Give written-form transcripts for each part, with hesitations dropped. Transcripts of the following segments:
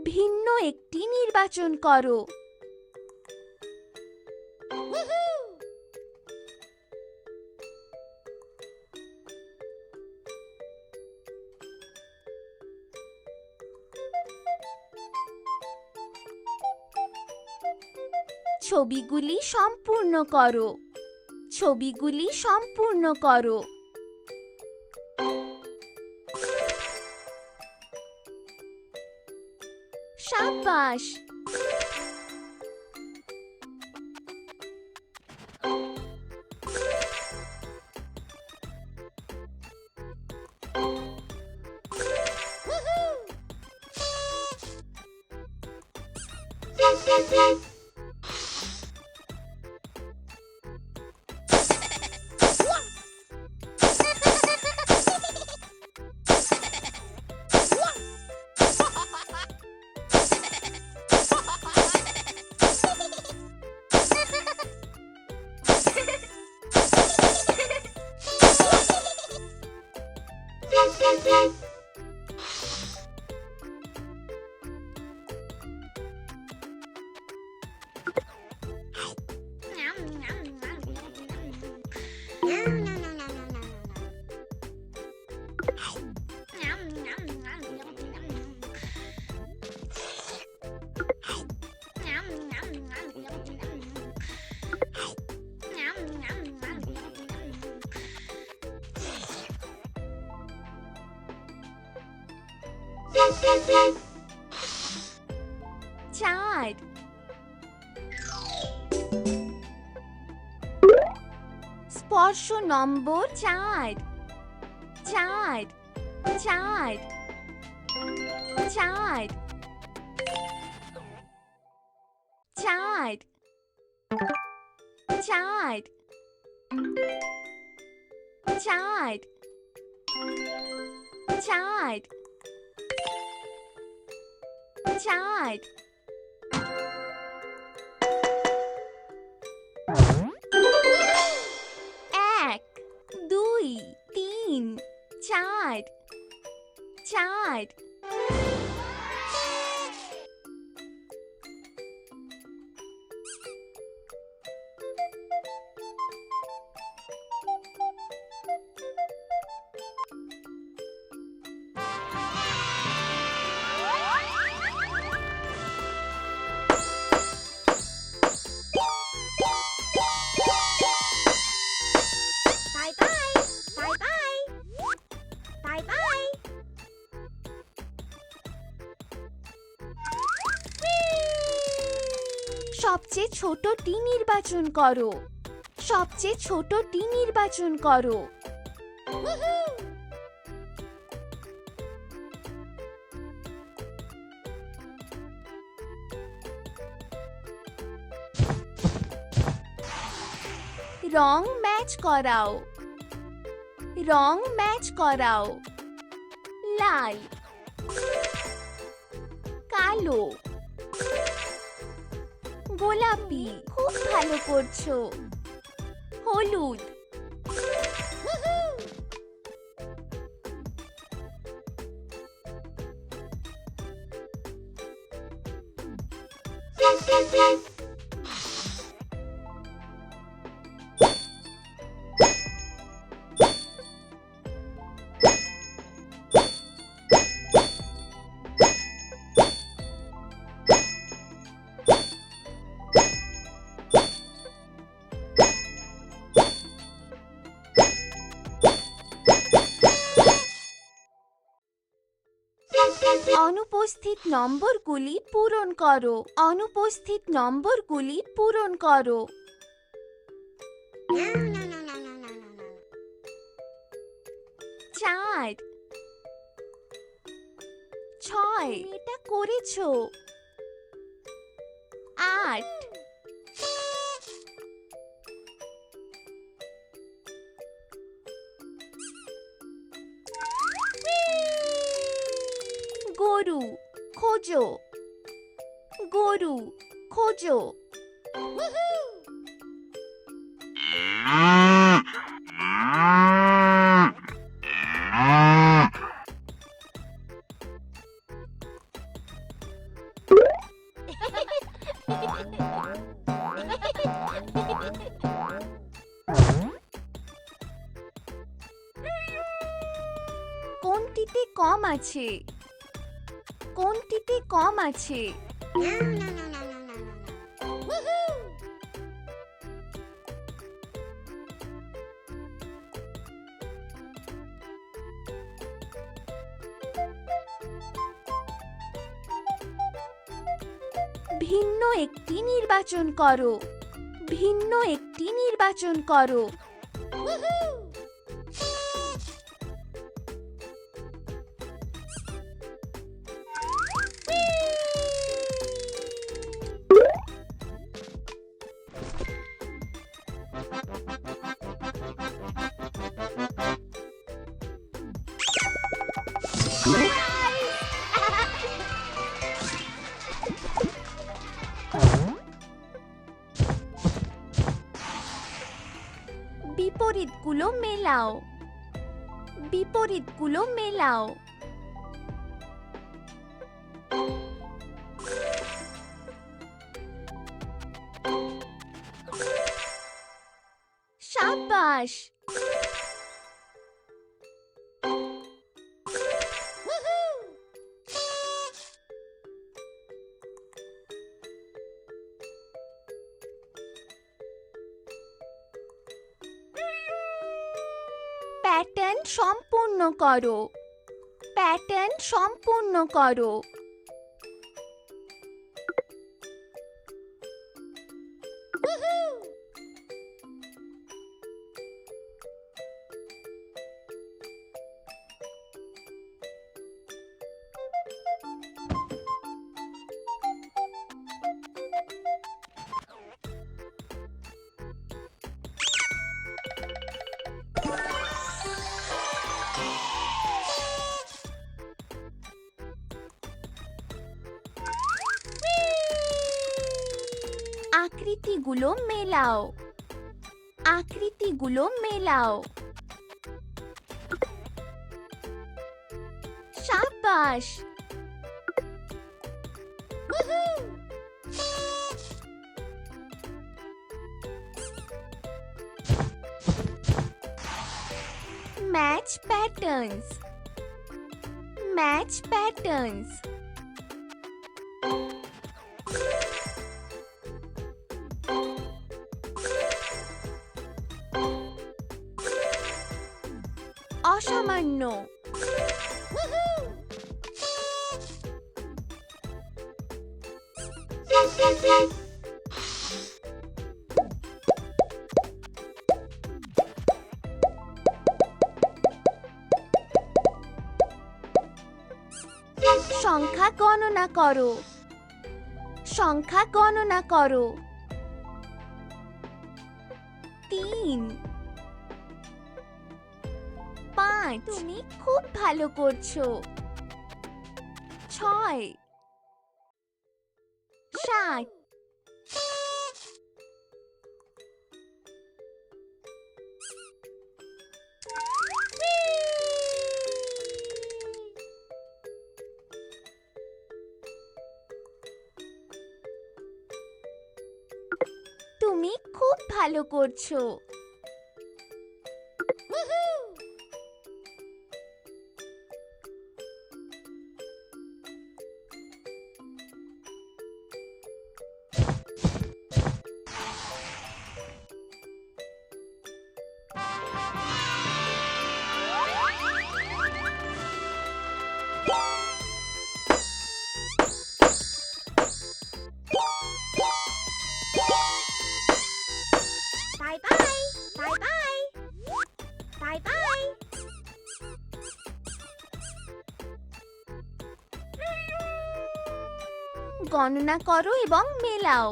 ভিন্ন একটি নির্বাচন করো। ছবিগুলি সম্পূর্ণ করো। ছবিগুলি সম্পূর্ণ করো। সাবাস! চার। স্পর্শ নম্বর 4। 4 4 4 4 4 4 4 4 1 2 3 4 4 সবচেয়ে ছোটটি নির্বাচন করো। সবচেয়ে ছোটটি নির্বাচন করো। রং ম্যাচ করাও। রং ম্যাচ করাও। লাল, কালো, গোলাপি। খুব ভালো করছো। হলুদ, অনুপস্থিত নম্বরগুলি পূরণ করো। অনুপস্থিত নম্বরগুলি পূরণ করো। 4 6 এটা করেছো। 8 গরু খোঁজো। গরু খোঁজো। কোনটিতে কম আছে? কোনটিতে কম আছে? ভিন্ন একটি নির্বাচন করো। ভিন্ন একটি নির্বাচন করো। বিপরীতগুলো মেলাও। বিপরীতগুলো মেলাও। শাবাশ! প্যাটার্ন সম্পূর্ণ করো। প্যাটার্ন সম্পূর্ণ করো। আকৃতিগুলো মেলাও। আকৃতিগুলো মেলাও। শাবাশ! Match patterns. Match patterns. অসামান্য। সংখ্যা গণনা করো। সংখ্যা গণনা করো। 3 5 তুমি খুব ভালো করছো। 6 7 তুমি খুব ভালো করছো। Bye bye. Bye bye. Bye bye. গণনা করো এবং মেলাও।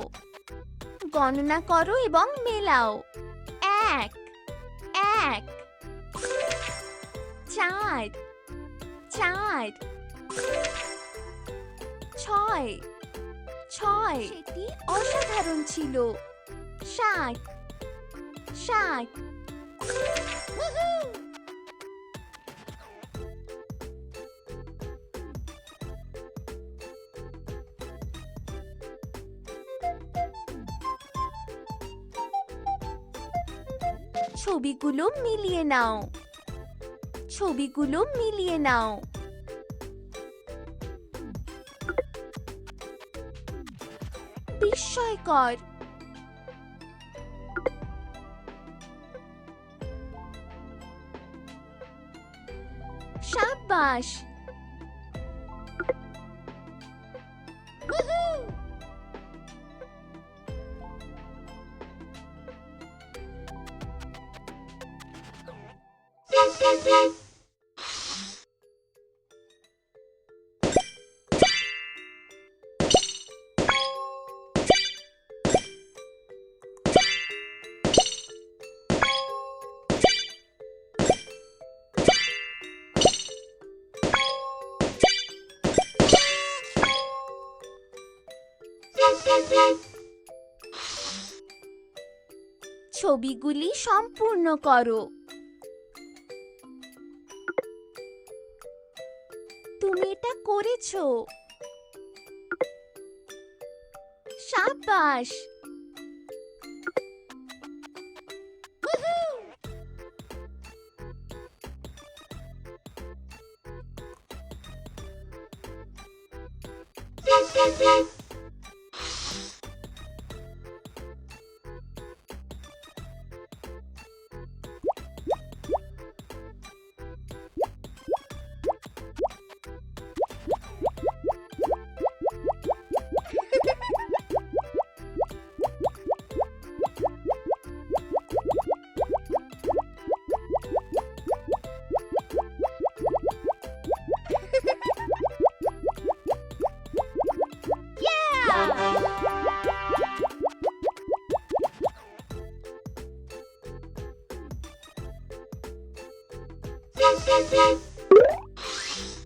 গণনা করো এবং মেলাও। 1 1 4 4 6 6 সেটি অসাধারণ ছিল। 7 7 ছবিগুলো মিলিয়ে নাও। ছবিগুলো মিলিয়ে নাও। বিস্ময়কর। সাবাস। ছবিগুলি সম্পূর্ণ করো। তুমি এটা করেছো। সাবাস।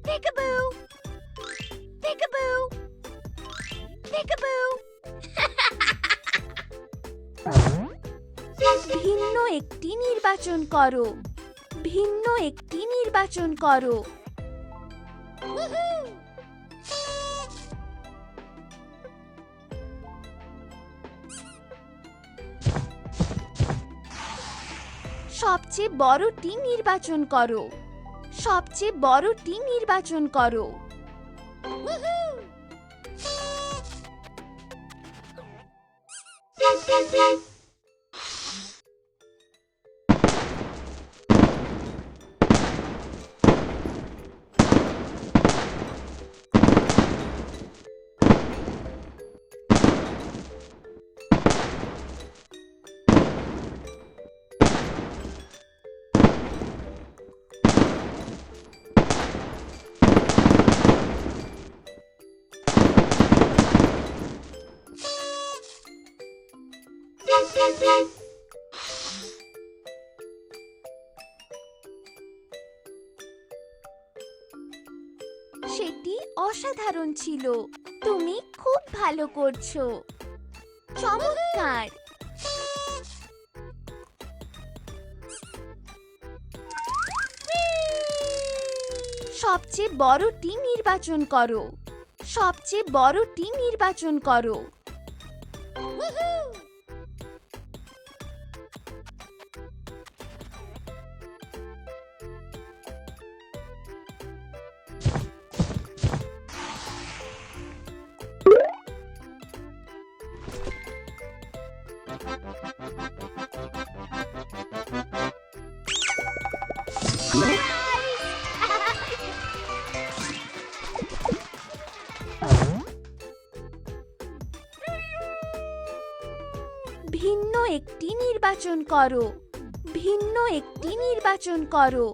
Peekaboo! Peekaboo! Peekaboo! ভিন্ন একটি নির্বাচন করো। ভিন্ন একটি নির্বাচন করো। সবচেয়ে বড়টি নির্বাচন করো। সবচেয়ে বড়টি নির্বাচন করো। সেটি অসাধারণ ছিল। তুমি খুব ভালো করছো। চমৎকার। সবচেয়ে বড়টি নির্বাচন করো। সবচেয়ে বড়টি নির্বাচন করো। ভিন্ন একটি নির্বাচন করো। ভিন্ন একটি নির্বাচন করো।